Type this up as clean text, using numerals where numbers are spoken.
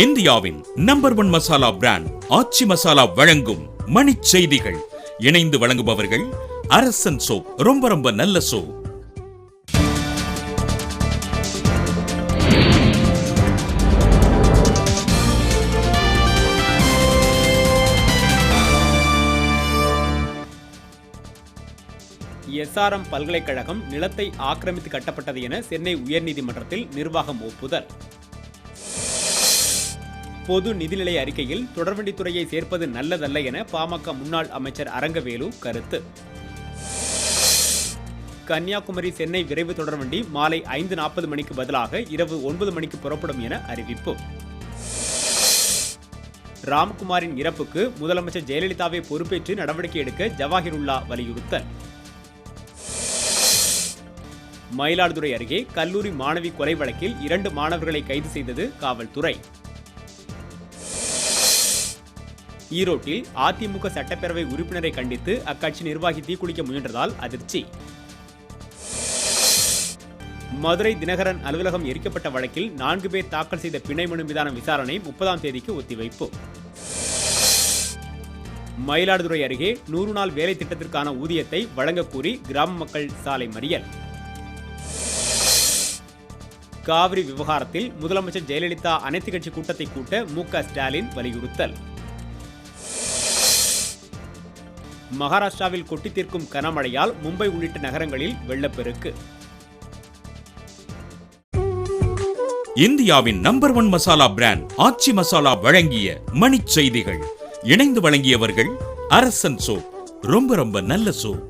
இந்தியாவின் number 1 masala brand ஆச்சி மசாலா வழங்கும் மணிச் செய்திகள். இணைந்து வழங்குபவர்கள் அரசன் சோப். ரொம்ப ரொம்ப நல்ல சோப். SRM பல்கலைக்கழகம் நிலத்தை ஆக்கிரமித்து கட்டப்பட்டது என சென்னை உயர்நீதிமன்றத்தில் நிர்வாகம் ஒப்புதல். பொது நிதிநிலை அறிக்கையில் தொடர்வண்டித்துறையை சேர்ப்பது நல்லதல்ல என பாமக முன்னாள் அமைச்சர் அரங்கவேலு கருத்து. கன்னியாகுமரி சென்னை விரைவு தொடர்வண்டி மாலை 5:40 மணிக்கு பதிலாக இரவு 9 மணிக்கு புறப்படும் என அறிவிப்பு. ராம்குமாரின் இறப்புக்கு முதலமைச்சர் ஜெயலலிதாவை பொறுப்பேற்று நடவடிக்கை எடுக்க ஜவாஹிருல்லா வலியுறுத்தல். மயிலாடுதுறை அருகே கல்லூரி மாணவி கொலை வழக்கில் 2 மாணவர்களை கைது செய்தது காவல்துறை. ஈரோட்டில் அதிமுக சட்டப்பேரவை உறுப்பினரை கண்டித்து அக்கட்சி நிர்வாகி தீக்குளிக்க முயன்றதால் அதிர்ச்சி. மதுரை தினகரன் அலுவலகம் எரிக்கப்பட்ட வழக்கில் 4 பேர் தாக்கல் செய்த பிணை மனு மீதான விசாரணை 30ஆம் தேதிக்கு ஒத்திவைப்பு. மயிலாடுதுறை அருகே 100 நாள் வேலை திட்டத்திற்கான ஊதியத்தை வழங்கக் கோரி கிராம மக்கள் சாலை மறியல். காவிரி விவகாரத்தில் முதலமைச்சர் ஜெயலலிதா அனைத்து கட்சி கூட்டத்தை கூட்ட மு.க. ஸ்டாலின் வலியுறுத்தல். மகாராஷ்டிராவில் கொட்டி தீர்க்கும் கனமழையால் மும்பை உள்ளிட்ட நகரங்களில் வெள்ளப்பெருக்கு. இந்தியாவின் நம்பர் 1 மசாலா பிராண்ட் ஆச்சி மசாலா வழங்கிய மணிச் செய்திகள். இணைந்து வழங்கியவர்கள் அரசன் சோப். ரொம்ப ரொம்ப நல்ல சோப்.